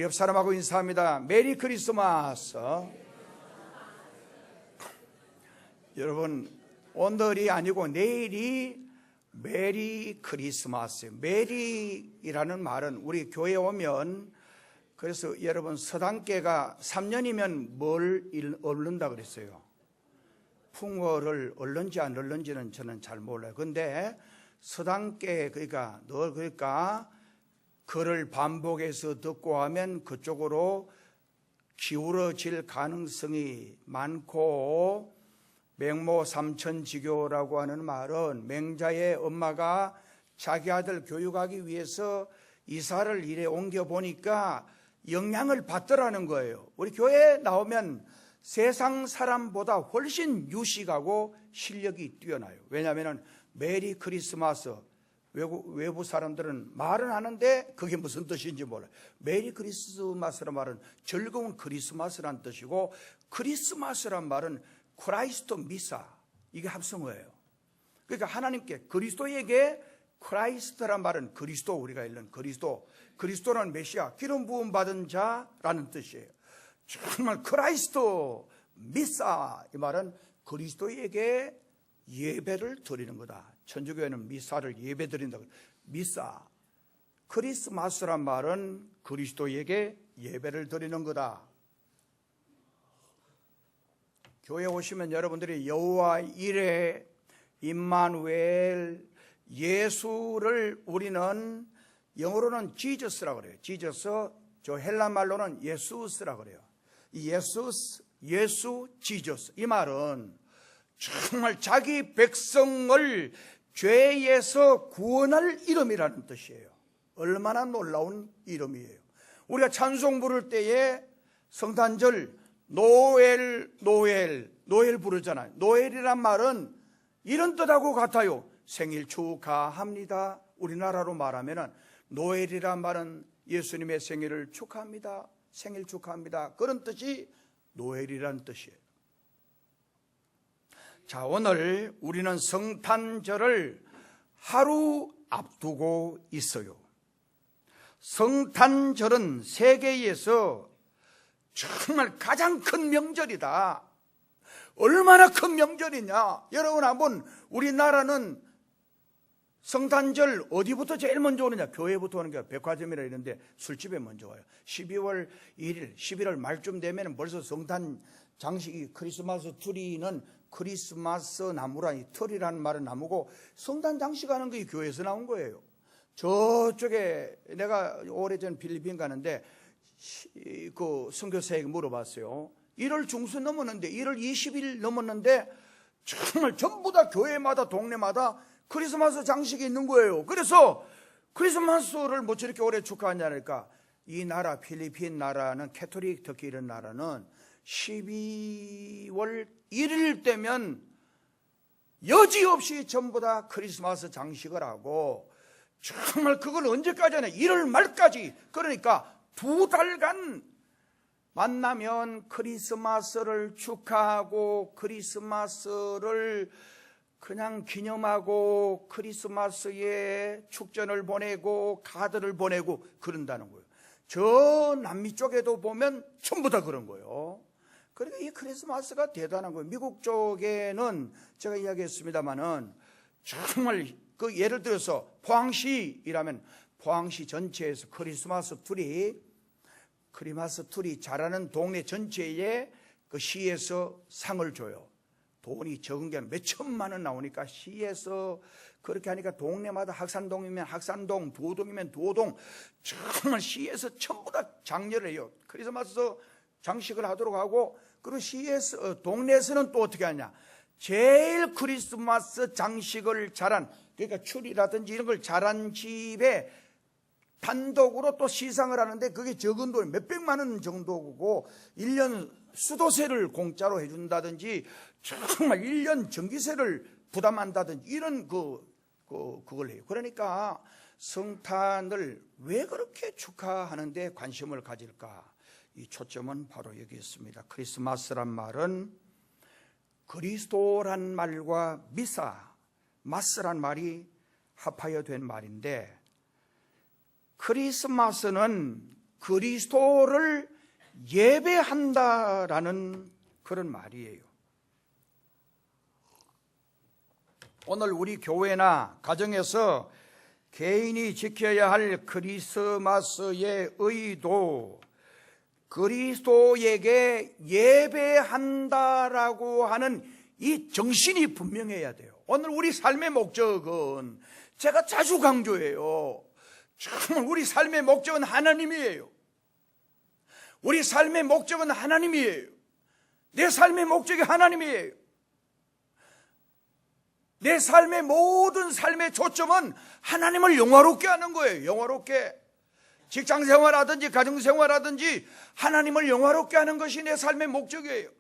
우리 옆 사람하고 인사합니다. 메리 크리스마스. 여러분, 오늘이 아니고 내일이 메리 크리스마스. 메리라는 말은 우리 교회에 오면, 그래서 여러분 서당계가 3년이면 뭘 얻는다 그랬어요. 풍어를 얻는지 안 얻는지는 저는 잘 몰라요. 근데 서당계, 그러니까 그를 반복해서 듣고 하면 그쪽으로 기울어질 가능성이 많고, 맹모 삼천지교라고 하는 말은 맹자의 엄마가 자기 아들 교육하기 위해서 이사를 이래 옮겨보니까 영향을 받더라는 거예요. 우리 교회에 나오면 세상 사람보다 훨씬 유식하고 실력이 뛰어나요. 왜냐하면 메리 크리스마스, 외부 사람들은 말은 하는데 그게 무슨 뜻인지 몰라요. 메리 크리스마스란 말은 즐거운 크리스마스란 뜻이고, 크리스마스란 말은 크라이스토 미사, 이게 합성어예요. 그러니까 하나님께, 그리스도에게, 크라이스트란 말은 그리스도, 우리가 읽는 그리스도라는 메시아, 기름 부음 받은 자라는 뜻이에요. 정말 크라이스토 미사, 이 말은 그리스도에게 예배를 드리는 거다. 천주교회는 미사를 예배 드린다고. 미사, 크리스마스란 말은 그리스도에게 예배를 드리는 거다. 교회 오시면 여러분들이 여호와 이레, 임마누엘, 예수를 우리는 영어로는 지저스라고 그래요. 지저스, 저 헬라 말로는 예수스라고 그래요. 이 예수, 지저스, 이 말은 정말 자기 백성을 죄에서 구원할 이름이라는 뜻이에요. 얼마나 놀라운 이름이에요. 우리가 찬송 부를 때에 성탄절 노엘 부르잖아요. 노엘이란 말은 이런 뜻하고 같아요. 생일 축하합니다. 우리나라로 말하면 노엘이란 말은 예수님의 생일을 축하합니다. 생일 축하합니다. 그런 뜻이 노엘이라는 뜻이에요. 자, 오늘 우리는 성탄절을 하루 앞두고 있어요. 성탄절은 세계에서 정말 가장 큰 명절이다. 얼마나 큰 명절이냐. 여러분, 한번 우리나라는 성탄절 어디부터 제일 먼저 오느냐? 교회부터 오는 게 백화점이라 이런데 술집에 먼저 와요. 12월 1일, 11월 말쯤 되면 벌써 성탄 장식이, 크리스마스 트리는 크리스마스 나무라, 이 트리라는 말은 나무고, 성탄 장식하는 게 교회에서 나온 거예요. 저쪽에 내가 오래전 필리핀 가는데 그 선교사에게 물어봤어요. 1월 중순 넘었는데, 1월 20일 넘었는데 정말 전부 다 교회마다 동네마다 크리스마스 장식이 있는 거예요. 그래서 크리스마스를 뭐 저렇게 오래 축하하냐니까, 이 나라, 필리핀 나라는, 캐톨릭 특히 이런 나라는 12월 1일 되면 여지없이 전부 다 크리스마스 장식을 하고, 정말 그걸 언제까지 하냐, 1월 말까지. 그러니까 2달간 만나면 크리스마스를 축하하고, 크리스마스를 그냥 기념하고, 크리스마스에 축전을 보내고 카드를 보내고 그런다는 거예요. 저 남미 쪽에도 보면 전부 다 그런 거예요. 그러니까 이 크리스마스가 대단한 거예요. 미국 쪽에는 제가 이야기했습니다마는 정말 그 예를 들어서 포항시라면 포항시 전체에서 크리스마스 트리 잘하는 동네 전체에 그 시에서 상을 줘요. 돈이 적은 게 아니라 몇 천만 원 나오니까 시에서 그렇게 하니까 동네마다 학산동이면 학산동, 두호동이면 두호동, 정말 시에서 전부 다 장려를 해요. 크리스마스 장식을 하도록 하고, 그리고 시에서, 동네에서는 또 어떻게 하냐, 제일 크리스마스 장식을 잘한, 그러니까 추리라든지 이런 걸 잘한 집에 단독으로 또 시상을 하는데, 그게 적은 돈 몇백만 원 정도고, 1년 수도세를 공짜로 해준다든지, 정말 1년 전기세를 부담한다든지, 이런 그걸 해요. 그러니까 성탄을 왜 그렇게 축하하는데 관심을 가질까? 이 초점은 바로 여기 있습니다. 크리스마스란 말은 그리스도란 말과 마스란 말이 합하여 된 말인데, 크리스마스는 그리스도를 예배한다라는 그런 말이에요. 오늘 우리 교회나 가정에서 개인이 지켜야 할 크리스마스의 의도, 그리스도에게 예배한다라고 하는 이 정신이 분명해야 돼요. 오늘 우리 삶의 목적은, 제가 자주 강조해요, 정말 우리 삶의 목적은 하나님이에요. 우리 삶의 목적은 하나님이에요. 내 삶의 목적이 하나님이에요. 내 삶의 모든 삶의 초점은 하나님을 영화롭게 하는 거예요. 영화롭게. 직장생활하든지 가정생활하든지 하나님을 영화롭게 하는 것이 내 삶의 목적이에요.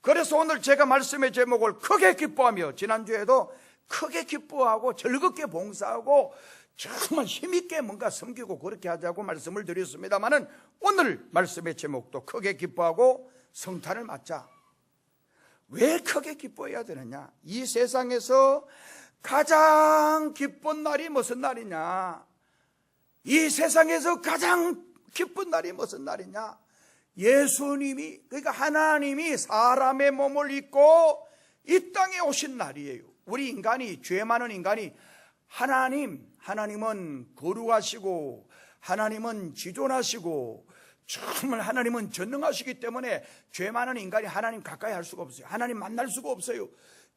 그래서 오늘 제가 말씀의 제목을 크게 기뻐하며, 지난주에도 크게 기뻐하고 즐겁게 봉사하고 정말 힘있게 뭔가 섬기고 그렇게 하자고 말씀을 드렸습니다마는, 오늘 말씀의 제목도 크게 기뻐하고 성탄을 맞자. 왜 크게 기뻐해야 되느냐? 이 세상에서 가장 기쁜 날이 무슨 날이냐? 이 세상에서 가장 기쁜 날이 무슨 날이냐? 예수님이, 그러니까 하나님이 사람의 몸을 입고 이 땅에 오신 날이에요. 우리 인간이, 죄 많은 인간이, 하나님은 거룩하시고 하나님은 지존하시고 정말 하나님은 전능하시기 때문에 죄 많은 인간이 하나님 가까이 할 수가 없어요. 하나님 만날 수가 없어요.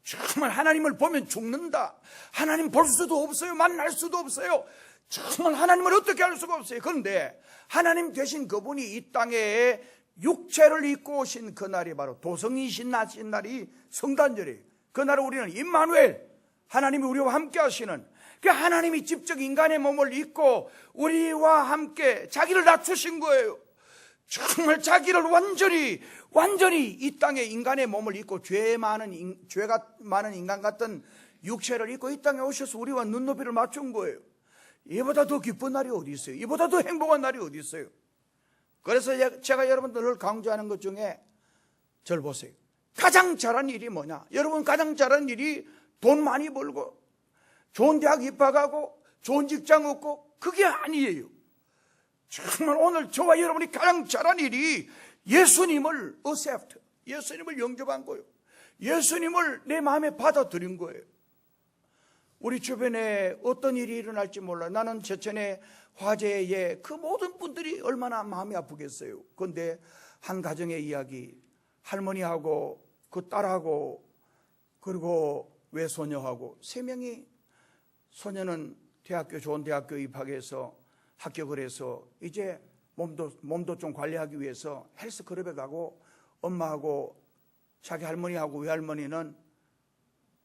정말 하나님을 보면 죽는다. 하나님 볼 수도 없어요. 만날 수도 없어요. 정말 하나님을 어떻게 할 수가 없어요. 그런데 하나님 되신 그분이 이 땅에 육체를 입고 오신 그날이 바로 도성이신 나신 날이 성탄절이에요. 그날을 우리는 임마누엘, 하나님이 우리와 함께 하시는, 하나님이 직접 인간의 몸을 입고 우리와 함께 자기를 낮추신 거예요. 정말 자기를 완전히 이 땅에 인간의 몸을 입고 죄가 많은 인간 같은 육체를 입고 이 땅에 오셔서 우리와 눈높이를 맞춘 거예요. 이보다 더 기쁜 날이 어디 있어요? 이보다 더 행복한 날이 어디 있어요? 그래서 제가 여러분들을 강조하는 것 중에, 저를 보세요. 가장 잘한 일이 뭐냐? 여러분, 가장 잘한 일이 돈 많이 벌고 좋은 대학 입학하고 좋은 직장 얻고, 그게 아니에요. 정말 오늘 저와 여러분이 가장 잘한 일이 예수님을 accept, 예수님을 영접한 거예요. 예수님을 내 마음에 받아들인 거예요. 우리 주변에 어떤 일이 일어날지 몰라요. 나는 제천의 화재에 그 모든 분들이 얼마나 마음이 아프겠어요. 그런데 한 가정의 이야기, 할머니하고 그 딸하고 그리고 외손녀하고 3명이, 소녀는 좋은 대학교 입학해서 합격을 해서 이제 몸도 좀 관리하기 위해서 헬스클럽에 가고, 엄마하고 자기 할머니하고 외할머니는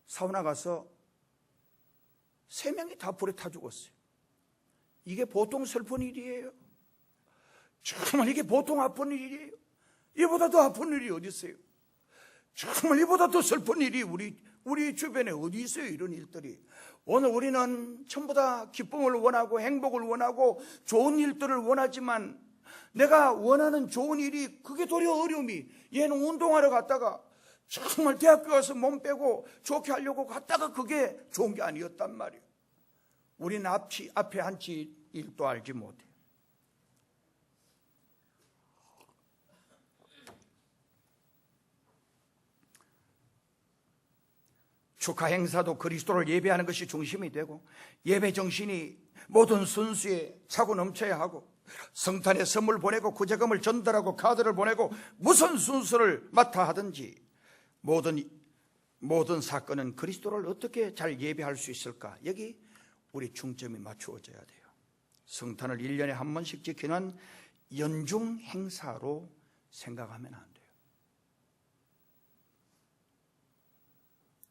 사우나 가서 3명이 다 불에 타 죽었어요. 이게 보통 슬픈 일이에요? 정말 이게 보통 아픈 일이에요? 이보다 더 아픈 일이 어디 있어요? 정말 이보다 더 슬픈 일이 우리 주변에 어디 있어요? 이런 일들이. 오늘 우리는 전부 다 기쁨을 원하고 행복을 원하고 좋은 일들을 원하지만, 내가 원하는 좋은 일이 그게 도리어 어려움이, 얘는 운동하러 갔다가 정말 대학교 가서 몸 빼고 좋게 하려고 갔다가 그게 좋은 게 아니었단 말이에요. 우리는 앞에 한치 일도 알지 못해요. 축하 행사도 그리스도를 예배하는 것이 중심이 되고, 예배 정신이 모든 순수에 차고 넘쳐야 하고, 성탄에 선물 보내고 구제금을 전달하고 카드를 보내고 무슨 순서를 맡아 하든지 모든 사건은 그리스도를 어떻게 잘 예배할 수 있을까, 여기 우리 중점이 맞추어져야 돼요. 성탄을 1년에 한 번씩 지키는 연중 행사로 생각하면 안 돼요.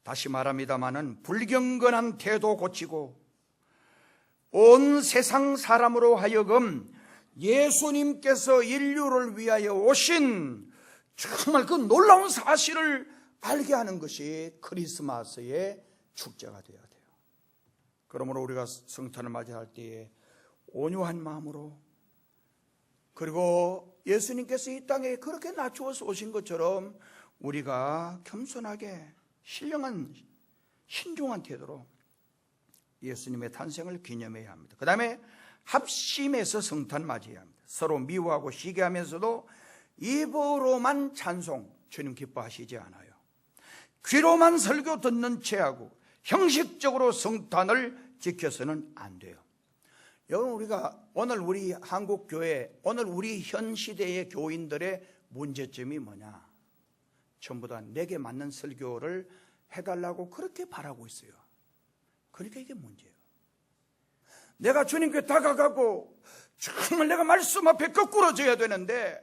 다시 말합니다마는 불경건한 태도 고치고 온 세상 사람으로 하여금 예수님께서 인류를 위하여 오신 정말 그 놀라운 사실을 알게 하는 것이 크리스마스의 축제가 되어야 돼요. 그러므로 우리가 성탄을 맞이할 때에 온유한 마음으로, 그리고 예수님께서 이 땅에 그렇게 낮추어서 오신 것처럼 우리가 겸손하게 신령한 신중한 태도로 예수님의 탄생을 기념해야 합니다. 그 다음에 합심해서 성탄 맞이해야 합니다. 서로 미워하고 시기하면서도 입으로만 찬송, 주님 기뻐하시지 않아요. 귀로만 설교 듣는 체하고 형식적으로 성탄을 지켜서는 안 돼요. 여러분, 우리가 오늘 우리 한국교회, 오늘 우리 현 시대의 교인들의 문제점이 뭐냐? 전부 다 내게 맞는 설교를 해달라고 그렇게 바라고 있어요. 그러니까 이게 문제예요. 내가 주님께 다가가고 정말 내가 말씀 앞에 거꾸로져야 되는데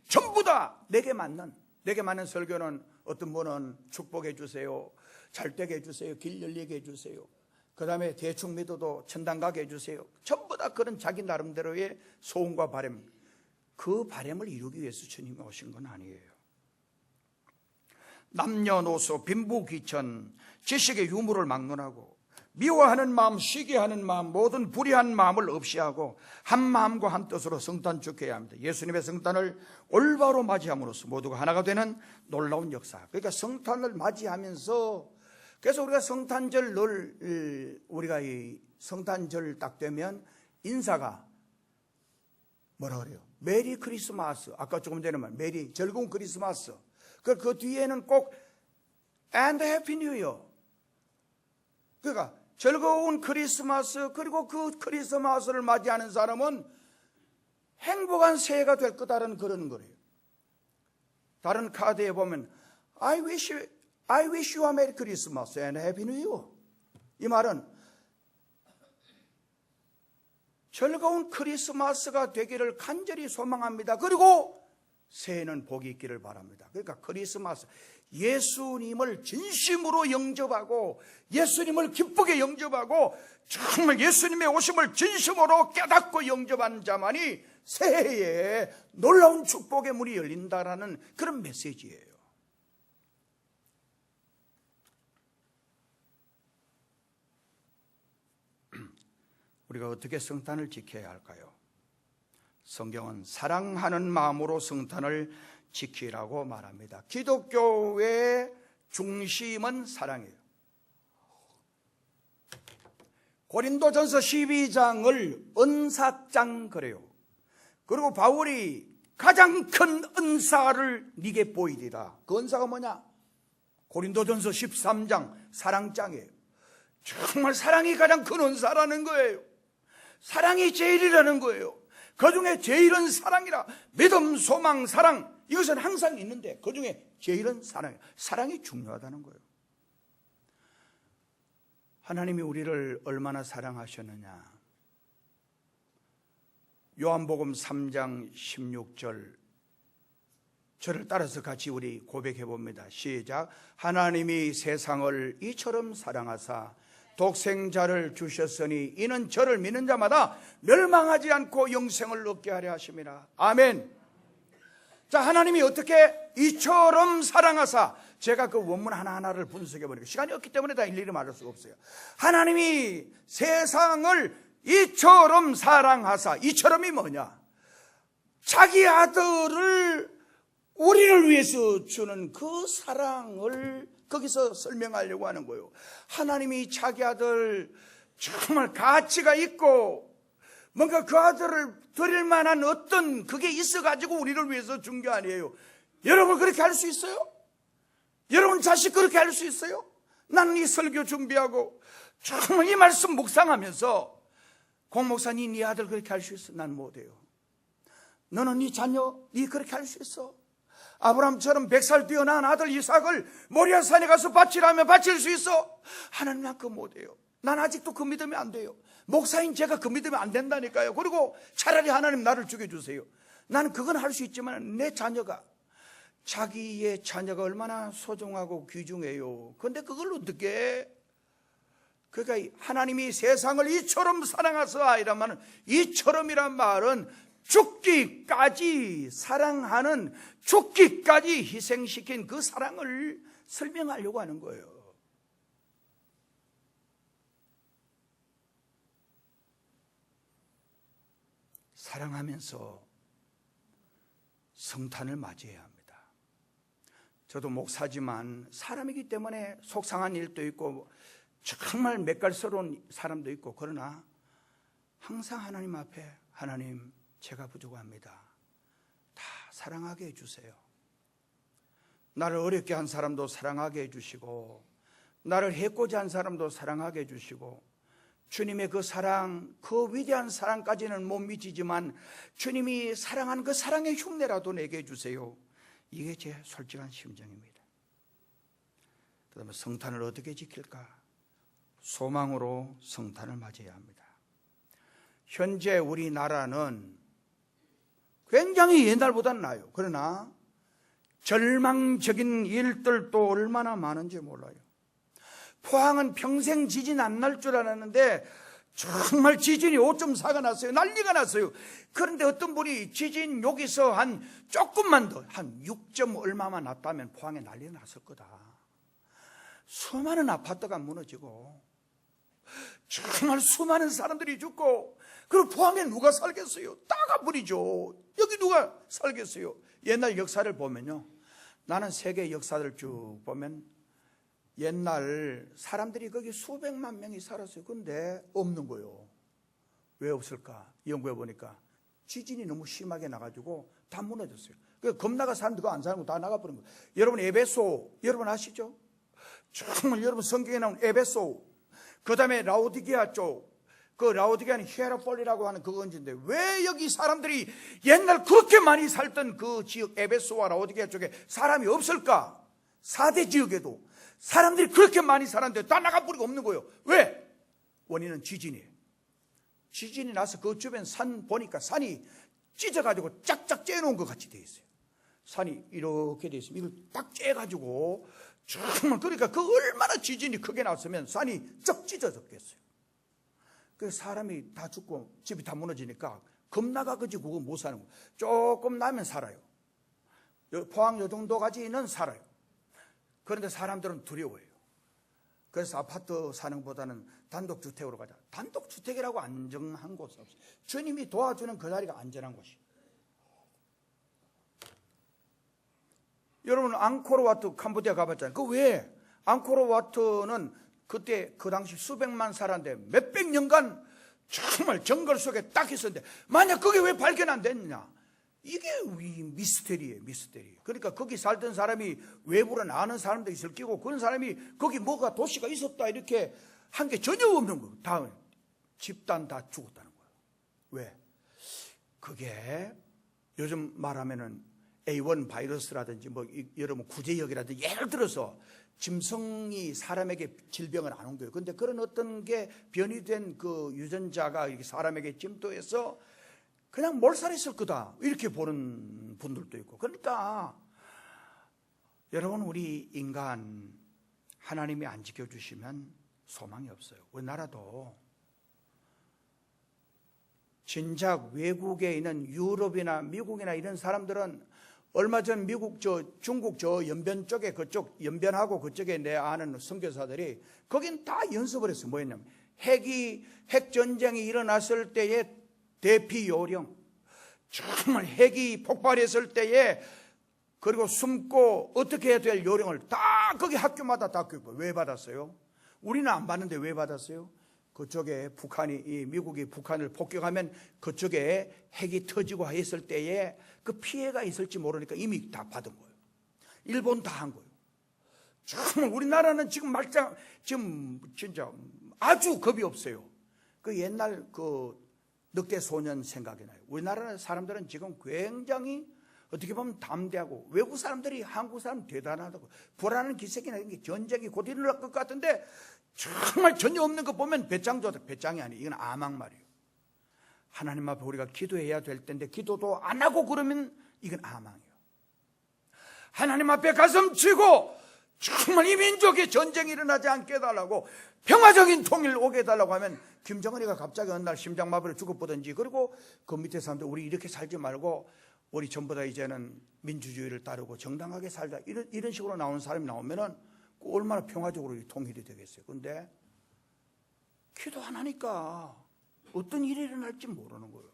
전부 다 내게 맞는 설교는, 어떤 분은 축복해 주세요, 잘 되게 해주세요, 길 열리게 해주세요, 그 다음에 대충 믿어도 천당 가게 해주세요. 전부 다 그런 자기 나름대로의 소원과 바람, 그 바람을 이루기 위해서 주님이 오신 건 아니에요. 남녀노소 빈부귀천 지식의 유무를 막론하고 미워하는 마음, 시기하는 마음, 모든 불의한 마음을 없이하고 한 마음과 한 뜻으로 성탄 축해야 합니다. 예수님의 성탄을 올바로 맞이함으로써 모두가 하나가 되는 놀라운 역사. 그러니까 성탄을 맞이하면서, 그래서 우리가 성탄절 늘, 우리가 이 성탄절 딱 되면 인사가 뭐라 그래요? 메리 크리스마스. 아까 조금 전에 말 메리, 즐거운 크리스마스. 그 뒤에는 꼭 and happy new year. 그러니까 즐거운 크리스마스, 그리고 그 크리스마스를 맞이하는 사람은 행복한 새해가 될 거다라는 그런 거예요. 다른 카드에 보면 I wish you a Merry Christmas and Happy New Year. 이 말은 즐거운 크리스마스가 되기를 간절히 소망합니다. 그리고 새해는 복이 있기를 바랍니다. 그러니까 크리스마스, 예수님을 진심으로 영접하고 예수님을 기쁘게 영접하고 정말 예수님의 오심을 진심으로 깨닫고 영접하는 자만이 새해에 놀라운 축복의 문이 열린다라는 그런 메시지예요. 우리가 어떻게 성탄을 지켜야 할까요? 성경은 사랑하는 마음으로 성탄을 지키라고 말합니다. 기독교의 중심은 사랑이에요. 고린도전서 12장을 은사장 그래요. 그리고 바울이 가장 큰 은사를 네게 보이리라. 그 은사가 뭐냐? 고린도전서 13장 사랑장이에요. 정말 사랑이 가장 큰 은사라는 거예요. 사랑이 제일이라는 거예요. 그 중에 제일은 사랑이라. 믿음, 소망, 사랑, 이것은 항상 있는데 그 중에 제일은 사랑이에요. 사랑이 중요하다는 거예요. 하나님이 우리를 얼마나 사랑하셨느냐. 요한복음 3장 16절, 저를 따라서 같이 우리 고백해 봅니다. 시작. 하나님이 세상을 이처럼 사랑하사 독생자를 주셨으니 이는 저를 믿는 자마다 멸망하지 않고 영생을 얻게 하려 하심이라. 아멘. 자, 하나님이 어떻게 이처럼 사랑하사, 제가 그 원문 하나하나를 분석해 보니까 시간이 없기 때문에 다 일일이 말할 수가 없어요. 하나님이 세상을 이처럼 사랑하사, 이처럼이 뭐냐? 자기 아들을 우리를 위해서 주는 그 사랑을 거기서 설명하려고 하는 거예요. 하나님이 자기 아들 정말 가치가 있고 뭔가 그 아들을 드릴 만한 어떤 그게 있어가지고 우리를 위해서 준 게 아니에요. 여러분 그렇게 할 수 있어요? 여러분 자식 그렇게 할 수 있어요? 나는 이 설교 준비하고 정말 이 말씀 묵상하면서 공 목사님 네 아들 그렇게 할 수 있어? 난 못해요. 너는 네 자녀 네 그렇게 할 수 있어? 아브라함처럼 100살 뛰어난 아들 이삭을 모리아산에 가서 바치라면 바칠 수 있어? 하나님 난 그거 못해요. 난 아직도 그 믿음이 안 돼요. 목사인 제가 그 믿음이 안 된다니까요. 그리고 차라리 하나님 나를 죽여주세요. 나는 그건 할 수 있지만 내 자녀가, 자기의 자녀가 얼마나 소중하고 귀중해요. 그런데 그걸 어떻게? 그러니까 하나님이 세상을 이처럼 사랑하사 이란 말은, 이처럼이란 말은 죽기까지 사랑하는, 죽기까지 희생시킨 그 사랑을 설명하려고 하는 거예요. 사랑하면서 성탄을 맞이해야 합니다. 저도 목사지만 사람이기 때문에 속상한 일도 있고 정말 맷갈스러운 사람도 있고, 그러나 항상 하나님 앞에, 하나님 제가 부족합니다. 다 사랑하게 해주세요. 나를 어렵게 한 사람도 사랑하게 해주시고, 나를 해코지 한 사람도 사랑하게 해주시고, 주님의 그 사랑, 그 위대한 사랑까지는 못 미치지만 주님이 사랑한 그 사랑의 흉내라도 내게 해주세요. 이게 제 솔직한 심정입니다. 그 다음에 성탄을 어떻게 지킬까? 소망으로 성탄을 맞이해야 합니다. 현재 우리나라는 굉장히 옛날보다는 나아요. 그러나 절망적인 일들도 얼마나 많은지 몰라요. 포항은 평생 지진 안 날 줄 알았는데 정말 지진이 5.4가 났어요. 난리가 났어요. 그런데 어떤 분이 지진 여기서 한 조금만 더, 한 6점 얼마만 났다면 포항에 난리 났을 거다. 수많은 아파트가 무너지고 정말 수많은 사람들이 죽고, 그리고 포항에 누가 살겠어요? 따가버리죠. 여기 누가 살겠어요? 옛날 역사를 보면요, 나는 세계 역사를 쭉 보면 옛날 사람들이 거기 수백만 명이 살았어요. 근데 없는 거예요. 왜 없을까? 연구해 보니까 지진이 너무 심하게 나가지고 다 무너졌어요. 그 겁나가 사람들 그거 안 사는 거 다 나가버린 거예요. 여러분 에베소 여러분 아시죠? 정말 여러분 성경에 나온 에베소, 그 다음에 라오디게아 쪽, 그 라오디게아는 히에라폴리라고 하는 그 언지인데, 왜 여기 사람들이 옛날 그렇게 많이 살던 그 지역 에베소와 라오디게아 쪽에 사람이 없을까? 4대 지역에도 사람들이 그렇게 많이 살았는데 다 나가버리고 없는 거예요. 왜? 원인은 지진이에요. 지진이 나서 그 주변 산 보니까 산이 찢어가지고 짝짝 째놓은 것 같이 돼 있어요. 산이 이렇게 돼 있어요. 이걸 딱 째가지고 정말, 그러니까 그 얼마나 지진이 크게 났으면 산이 쩍 찢어졌겠어요. 그 사람이 다 죽고 집이 다 무너지니까 겁나가 그지 그거 못 사는 거예요. 조금 나면 살아요. 포항 요 정도까지는 살아요. 그런데 사람들은 두려워해요. 그래서 아파트 사는 것보다는 단독주택으로 가자. 단독주택이라고 안정한 곳은 없어요. 주님이 도와주는 그 자리가 안전한 곳이에요. 여러분 앙코르와트 캄보디아 가봤잖아요. 그 왜? 앙코르와트는 그때 그 당시 수백만 살았는데 몇백 년간 정말 정글 속에 딱 있었는데, 만약 그게 왜 발견 안 됐냐? 이게 미스테리예요, 미스테리. 그러니까 거기 살던 사람이 외부로 아는 사람도 있을 끼고, 그런 사람이 거기 뭐가 도시가 있었다 이렇게 한 게 전혀 없는 거예요. 다음 집단 다 죽었다는 거예요. 왜? 그게 요즘 말하면은 A1 바이러스라든지 뭐 여러분 구제역이라든지, 예를 들어서 짐승이 사람에게 질병을 안 온 거예요. 그런데 그런 어떤 게 변이된 그 유전자가 이렇게 사람에게 침투해서 그냥 몰살했을 거다 이렇게 보는 분들도 있고. 그러니까 여러분, 우리 인간 하나님이 안 지켜주시면 소망이 없어요. 우리나라도 진작 외국에 있는 유럽이나 미국이나 이런 사람들은 얼마 전 미국 중국 연변 쪽에, 그쪽 연변하고 그쪽에 내 아는 선교사들이 거긴 다 연습을 했어요. 뭐였냐면 핵전쟁이 일어났을 때의 대피 요령, 정말 핵이 폭발했을 때에 그리고 숨고 어떻게 해야 될 요령을 다 거기 학교마다 다 교육을 왜 받았어요? 우리는 안 받는데 왜 받았어요? 그쪽에 미국이 북한을 폭격하면 그쪽에 핵이 터지고 했을 때에 그 피해가 있을지 모르니까 이미 다 받은 거예요. 일본 다 한 거예요. 정말 우리나라는 지금 진짜 아주 겁이 없어요. 그 옛날 그 늑대 소년 생각이 나요. 우리나라 사람들은 지금 굉장히 어떻게 보면 담대하고, 외국 사람들이 한국 사람 대단하다고, 불안한 기색이나 이런 게 전쟁이 곧 일어날 것 같은데 정말 전혀 없는 거 보면 배짱조다. 배짱이 아니에요. 이건 아막 말이에요. 하나님 앞에 우리가 기도해야 될 텐데 기도도 안 하고 그러면 이건 아망이에요. 하나님 앞에 가슴 치고 정말 이 민족에 전쟁이 일어나지 않게 해달라고, 평화적인 통일 오게 해달라고 하면 김정은이가 갑자기 어느 날 심장마비로 죽어보든지, 그리고 그 밑에 사람들 우리 이렇게 살지 말고 우리 전부 다 이제는 민주주의를 따르고 정당하게 살자, 이런 식으로 나오는 사람이 나오면은 얼마나 평화적으로 통일이 되겠어요. 근데 기도 안 하니까 어떤 일이 일어날지 모르는 거예요.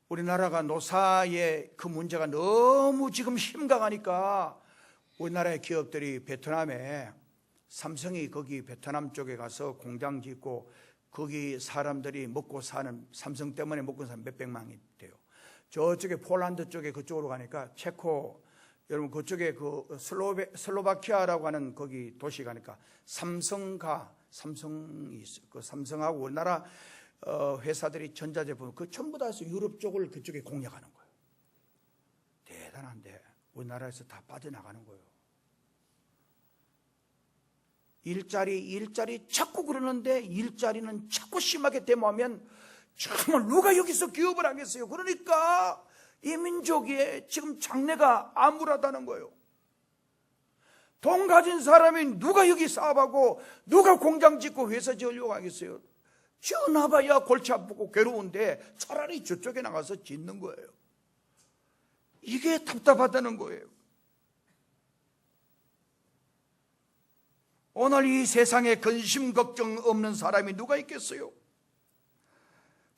우리나라가 노사의 그 문제가 너무 지금 심각하니까 우리나라의 기업들이 베트남에, 삼성이 거기 베트남 쪽에 가서 공장 짓고 거기 사람들이 먹고 사는, 삼성 때문에 먹고 사는 몇백만이 돼요. 저쪽에 폴란드 쪽에 그쪽으로 가니까 체코, 여러분 그쪽에 그 슬로바키아라고 하는 거기 도시 가니까 삼성이 있어요. 그 삼성하고 우리나라 회사들이 전자제품 그 전부 다 해서 유럽 쪽을 그쪽에 공략하는 거예요. 대단한데 우리나라에서 다 빠져나가는 거예요. 일자리 자꾸 그러는데 일자리는 자꾸 심하게 데모하면 정말 누가 여기서 기업을 하겠어요. 그러니까 이 민족에 지금 장래가 암울하다는 거예요. 돈 가진 사람이 누가 여기 사업하고 누가 공장 짓고 회사 지으려고 하겠어요. 지어놔봐야 골치 아프고 괴로운데 차라리 저쪽에 나가서 짓는 거예요. 이게 답답하다는 거예요. 오늘 이 세상에 근심 걱정 없는 사람이 누가 있겠어요?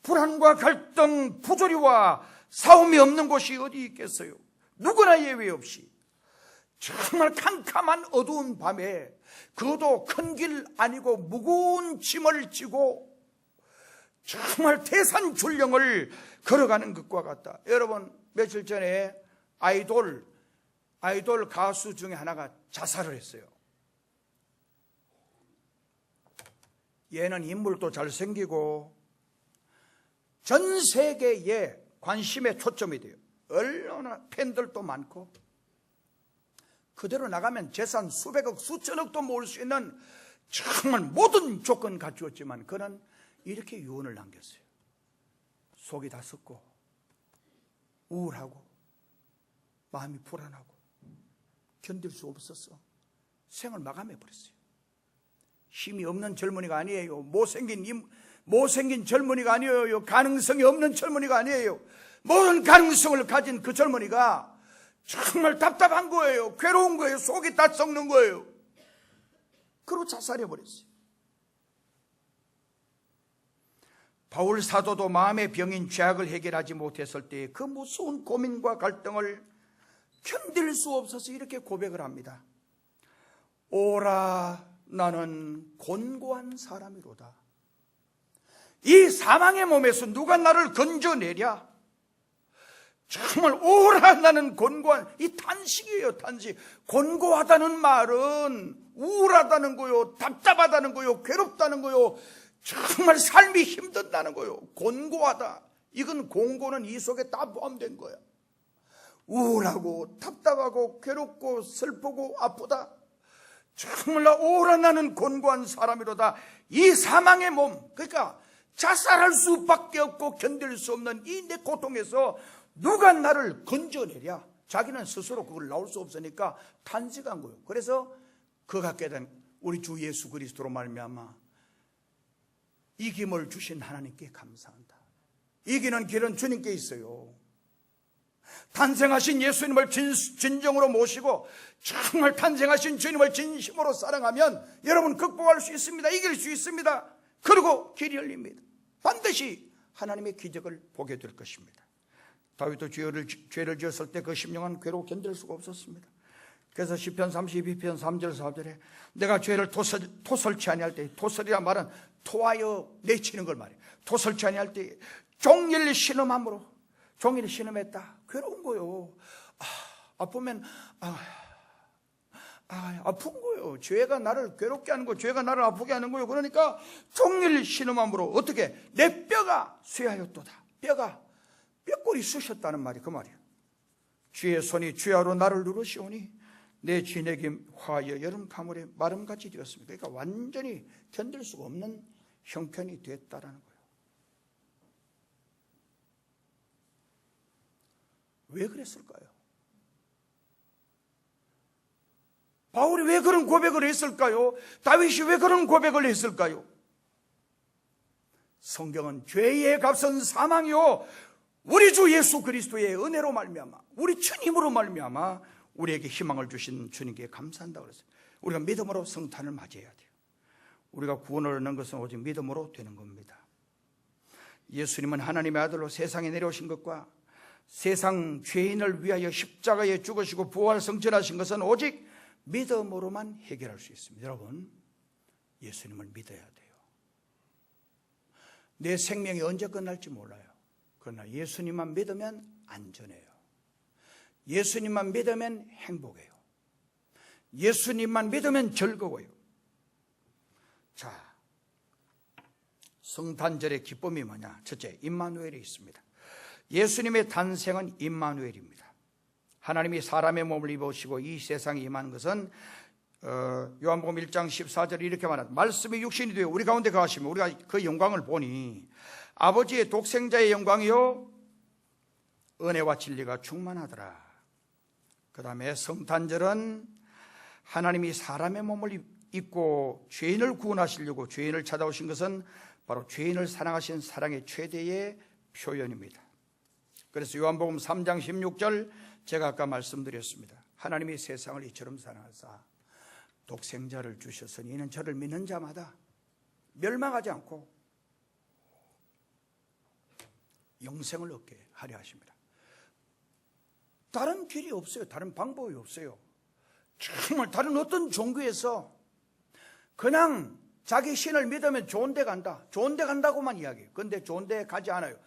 불안과 갈등, 부조리와 싸움이 없는 곳이 어디 있겠어요? 누구나 예외 없이 정말 캄캄한 어두운 밤에 그도 큰 길 아니고 무거운 짐을 지고 정말 태산출령을 걸어가는 것과 같다. 여러분 며칠 전에 아이돌 가수 중에 하나가 자살을 했어요. 얘는 인물도 잘생기고 전 세계에 관심의 초점이 돼요. 얼마나 팬들도 많고 그대로 나가면 재산 수백억 수천억도 모을 수 있는 정말 모든 조건 갖추었지만 그는 이렇게 유언을 남겼어요. 속이 다 썩고 우울하고 마음이 불안하고 견딜 수 없었어. 생을 마감해버렸어요. 힘이 없는 젊은이가 아니에요. 못생긴 젊은이가 아니에요. 가능성이 없는 젊은이가 아니에요. 모든 가능성을 가진 그 젊은이가 정말 답답한 거예요. 괴로운 거예요. 속이 다 썩는 거예요. 그러고 자살해버렸어요. 바울 사도도 마음의 병인 죄악을 해결하지 못했을 때 그 무서운 고민과 갈등을 견딜 수 없어서 이렇게 고백을 합니다. 오라 나는 곤고한 사람이로다. 이 사망의 몸에서 누가 나를 건져내랴. 정말 오라 나는 곤고한, 이 탄식이에요. 탄식. 곤고하다는 말은 우울하다는 거요, 답답하다는 거요, 괴롭다는 거요, 정말 삶이 힘든다는 거요. 곤고하다. 이건 공고는 이 속에 다 포함된 거야. 우울하고 답답하고 괴롭고 슬프고 아프다. 정말 오라 나는 곤고한 사람이로다. 이 사망의 몸, 그러니까 자살할 수밖에 없고 견딜 수 없는 이 내 고통에서 누가 나를 건져내랴. 자기는 스스로 그걸 나올 수 없으니까 탄식한 거예요. 그래서 그 갖게 된 우리 주 예수 그리스도로 말미암아 이김을 주신 하나님께 감사한다. 이기는 길은 주님께 있어요. 탄생하신 예수님을 진정으로 모시고 정말 탄생하신 주님을 진심으로 사랑하면 여러분 극복할 수 있습니다. 이길 수 있습니다. 그리고 길이 열립니다. 반드시 하나님의 기적을 보게 될 것입니다. 다윗도 죄를 지었을 때 그 심령은 괴로워 견딜 수가 없었습니다. 그래서 시편 32편 3절 4절에 내가 죄를 토설치 아니할 때, 토설이란 말은 토하여 내치는 걸 말해요. 토설치 아니할 때 종일 신음함으로, 종일 신음했다. 괴로운 거요. 아프면 아픈 거예요. 죄가 나를 괴롭게 하는 거, 죄가 나를 아프게 하는 거예요. 그러니까 종일 신음함으로 어떻게 내 뼈가 쇠하였도다. 뼈골이 쑤셨다는 말이 그 말이에요. 주의 손이 주야로 나를 누르시오니 내 진액이 화하여 여름 가물에 마름같이 되었습니다. 그러니까 완전히 견딜 수가 없는 형편이 됐다라는 거예요. 왜 그랬을까요? 바울이 왜 그런 고백을 했을까요? 다윗이 왜 그런 고백을 했을까요? 성경은 죄의 값은 사망이요 우리 주 예수 그리스도의 은혜로 말미암아, 우리 주님으로 말미암아 우리에게 희망을 주신 주님께 감사한다고 그랬어요. 우리가 믿음으로 성탄을 맞이해야 돼요. 우리가 구원을 얻는 것은 오직 믿음으로 되는 겁니다. 예수님은 하나님의 아들로 세상에 내려오신 것과 세상 죄인을 위하여 십자가에 죽으시고 부활 성천하신 것은 오직 믿음으로만 해결할 수 있습니다. 여러분, 예수님을 믿어야 돼요. 내 생명이 언제 끝날지 몰라요. 그러나 예수님만 믿으면 안전해요. 예수님만 믿으면 행복해요. 예수님만 믿으면 즐거워요. 자, 성탄절의 기쁨이 뭐냐? 첫째, 임마누엘이 있습니다. 예수님의 탄생은 임마누엘입니다. 하나님이 사람의 몸을 입으시고 이 세상에 임한 것은 요한복음 1장 14절에 이렇게 말합니다. 말씀이 육신이 되어 우리 가운데 거하시며 우리가 그 영광을 보니 아버지의 독생자의 영광이요 은혜와 진리가 충만하더라. 그 다음에 성탄절은 하나님이 사람의 몸을 입고 죄인을 구원하시려고 죄인을 찾아오신 것은 바로 죄인을 사랑하신 사랑의 최대의 표현입니다. 그래서 요한복음 3장 16절 제가 아까 말씀드렸습니다. 하나님이 세상을 이처럼 사랑하사 독생자를 주셨으니 이는 저를 믿는 자마다 멸망하지 않고 영생을 얻게 하려 하십니다. 다른 길이 없어요. 다른 방법이 없어요. 정말 다른 어떤 종교에서 그냥 자기 신을 믿으면 좋은 데 간다, 좋은 데 간다고만 이야기해요. 그런데 좋은 데 가지 않아요.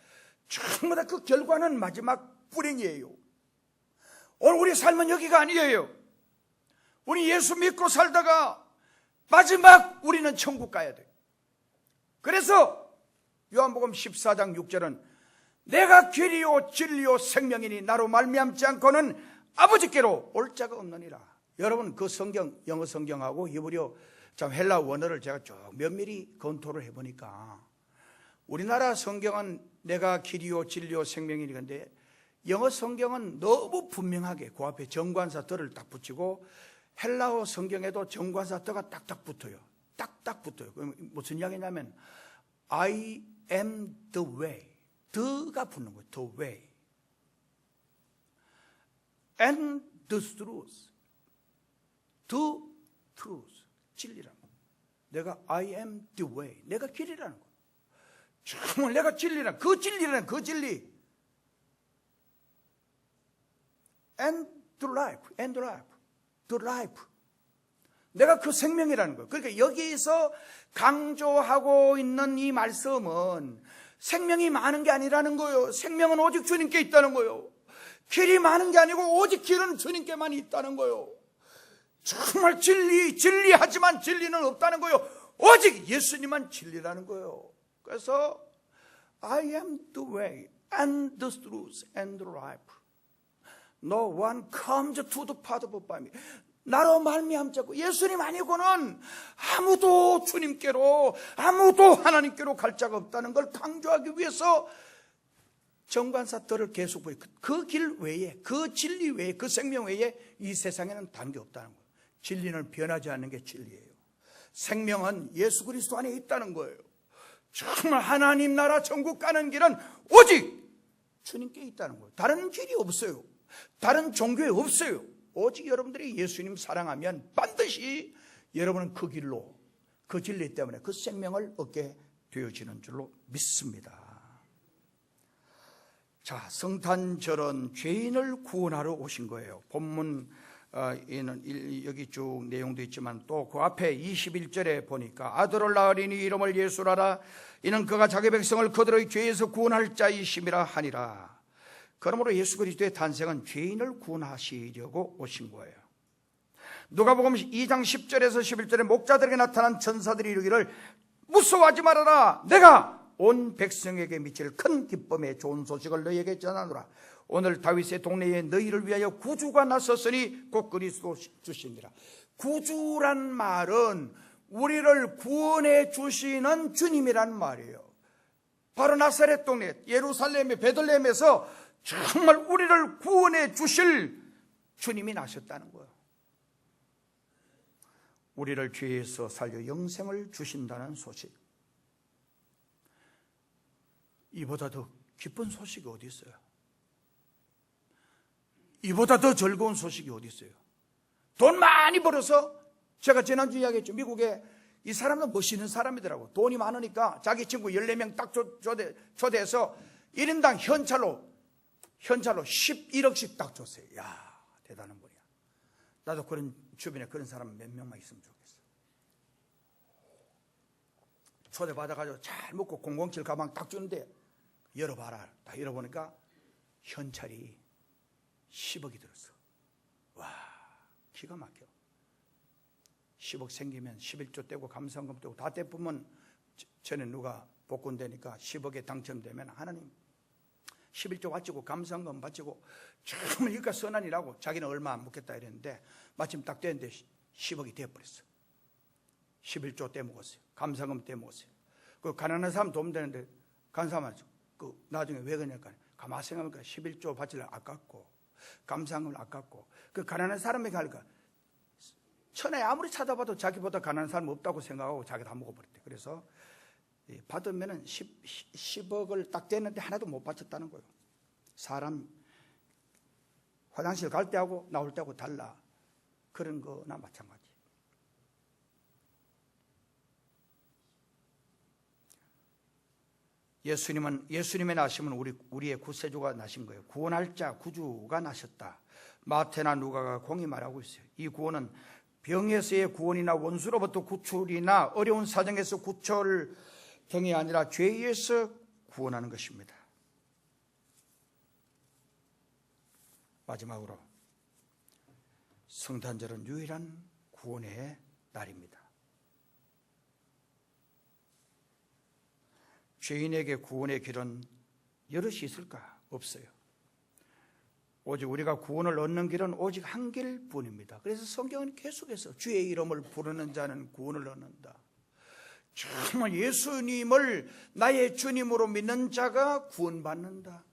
전부 다 그 결과는 마지막 불행이에요. 오늘 우리 삶은 여기가 아니에요. 우리 예수 믿고 살다가 마지막 우리는 천국 가야 돼요. 그래서 요한복음 14장 6절은 내가 길이요 진리요 생명이니 나로 말미암지 않고는 아버지께로 올 자가 없느니라. 여러분 그 성경, 영어 성경하고 히브리어 참 헬라 원어를 제가 쭉 면밀히 검토를 해보니까 우리나라 성경은 내가 길이요 진리요 생명이니, 근데 영어 성경은 너무 분명하게 그 앞에 정관사 더를 딱 붙이고 헬라어 성경에도 정관사 더가 딱딱 붙어요. 딱딱 붙어요. 그럼 무슨 이야기냐면 I am the way. 더가 붙는 거예요. The way. And the truth. The truth. 진리라는 거예요. 내가 I am the way. 내가 길이라는 거예요. 정말 내가 진리라는 그 진리라는 그 진리. And the life. And the life. The life. 내가 그 생명이라는 거예요. 그러니까 여기서 강조하고 있는 이 말씀은 생명이 많은 게 아니라는 거예요. 생명은 오직 주님께 있다는 거예요. 길이 많은 게 아니고 오직 길은 주님께만 있다는 거예요. 정말 진리하지만 진리는 없다는 거예요. 오직 예수님만 진리라는 거예요. 그래서 I am the way and the truth and the life. No one comes to the Father but by me. 나로 말미암지 않고 예수님 아니고는 아무도 주님께로, 아무도 하나님께로 갈 자가 없다는 걸 강조하기 위해서 정관사들을 계속 보여. 그 길 외에, 그 진리 외에, 그 생명 외에 이 세상에는 다른 게 없다는 거예요. 진리는 변하지 않는 게 진리예요. 생명은 예수 그리스도 안에 있다는 거예요. 정말 하나님 나라 천국 가는 길은 오직 주님께 있다는 거예요. 다른 길이 없어요. 다른 종교에 없어요. 오직 여러분들이 예수님 사랑하면 반드시 여러분은 그 길로, 그 진리 때문에 그 생명을 얻게 되어지는 줄로 믿습니다. 자, 성탄절은 죄인을 구원하러 오신 거예요. 본문 여기 쭉 내용도 있지만 또 그 앞에 21절에 보니까 아들을 낳으리니 이름을 예수라라. 이는 그가 자기 백성을 그들의 죄에서 구원할 자이심이라 하니라. 그러므로 예수 그리스도의 탄생은 죄인을 구원하시려고 오신 거예요. 누가복음 2장 10절에서 11절에 목자들에게 나타난 천사들이 이르기를 무서워하지 말아라. 내가 온 백성에게 미칠 큰 기쁨의 좋은 소식을 너희에게 전하노라. 오늘 다윗의 동네에 너희를 위하여 구주가 나섰으니 곧 그리스도 주시니라. 구주란 말은 우리를 구원해 주시는 주님이란 말이에요. 바로 나사렛 동네 예루살렘의 베들레헴에서 정말 우리를 구원해 주실 주님이 나셨다는 거예요. 우리를 죄에서 살려 영생을 주신다는 소식. 이보다 더 기쁜 소식이 어디 있어요? 이보다 더 즐거운 소식이 어디 있어요? 돈 많이 벌어서, 제가 지난주 이야기했죠. 미국에 이 사람은 멋있는 사람이더라고. 돈이 많으니까 자기 친구 14명 딱 초대해서 1인당 현찰로 11억씩 딱 줬어요. 야, 대단한 분이야. 나도 그런 주변에 그런 사람 몇 명만 있으면 좋겠어. 초대받아가지고 잘 먹고 007 가방 딱 주는데 열어봐라. 딱 열어보니까 현찰이 10억이 들었어. 와, 기가 막혀. 10억 생기면 11조 떼고 감사원금 떼고 다 떼보면 전에 누가 복권되니까 10억에 당첨되면 하나님 11조 바치고 감사원금 바치고 정말 이까 선한이라고 자기는 얼마 안 묻겠다 이랬는데 마침 딱 됐는데 10억이 돼버렸어. 11조 떼먹었어요. 감사원금 떼먹었어요. 그 가난한 사람 도움 되는데 간사만 그 나중에 왜 그러냐니까 가만히 생각하니까 11조 바치려 아깝고 감사원금을 아깝고 그 가난한 사람에게 할까 천하에 아무리 찾아봐도 자기보다 가난한 사람 없다고 생각하고 자기 다 먹어버렸대. 그래서 받으면은 10억을 딱 떼는데 하나도 못 바쳤다는 거예요. 사람 화장실 갈 때하고 나올 때하고 달라. 그런 거나 마찬가지. 예수님의 나심은 우리의 구세주가 나신 거예요. 구원할 자 구주가 나셨다. 마태나 누가가 공히 말하고 있어요. 이 구원은 병에서의 구원이나 원수로부터 구출이나 어려운 사정에서 구출 등이 아니라 죄에서 구원하는 것입니다. 마지막으로 성탄절은 유일한 구원의 날입니다. 죄인에게 구원의 길은 여럿이 있을까? 없어요. 오직 우리가 구원을 얻는 길은 오직 한 길뿐입니다. 그래서 성경은 계속해서 주의 이름을 부르는 자는 구원을 얻는다. 정말 예수님을 나의 주님으로 믿는 자가 구원받는다.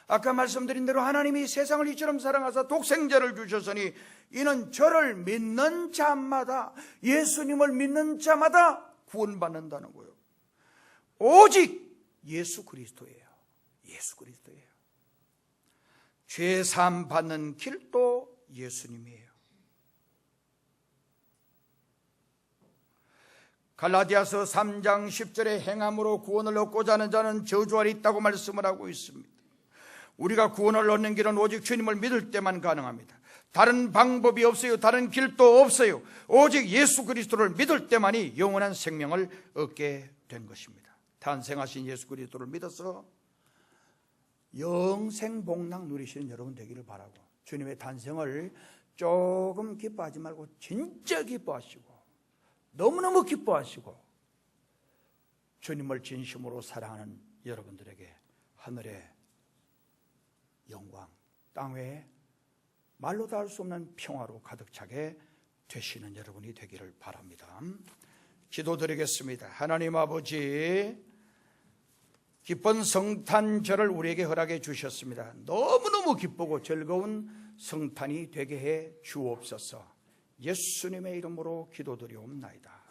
아까 말씀드린 대로 하나님이 세상을 이처럼 사랑하사 독생자를 주셨으니 이는 저를 믿는 자마다, 예수님을 믿는 자마다 구원받는다는 거예요. 오직 예수 그리스도예요. 예수 그리스도예요. 죄 사함 받는 길도 예수님이에요. 갈라디아서 3장 10절에 행함으로 구원을 얻고자 하는 자는 저주 아래 있다고 말씀을 하고 있습니다. 우리가 구원을 얻는 길은 오직 주님을 믿을 때만 가능합니다. 다른 방법이 없어요. 다른 길도 없어요. 오직 예수 그리스도를 믿을 때만이 영원한 생명을 얻게 된 것입니다. 탄생하신 예수 그리스도를 믿어서 영생 복락 누리시는 여러분 되기를 바라고, 주님의 탄생을 조금 기뻐하지 말고 진짜 기뻐하시고 너무너무 기뻐하시고 주님을 진심으로 사랑하는 여러분들에게 하늘의 영광, 땅에 말로 다 할 수 없는 평화로 가득 차게 되시는 여러분이 되기를 바랍니다. 기도드리겠습니다. 하나님 아버지, 기쁜 성탄절을 우리에게 허락해 주셨습니다. 너무너무 기쁘고 즐거운 성탄이 되게 해 주옵소서. 예수님의 이름으로 기도드리옵나이다.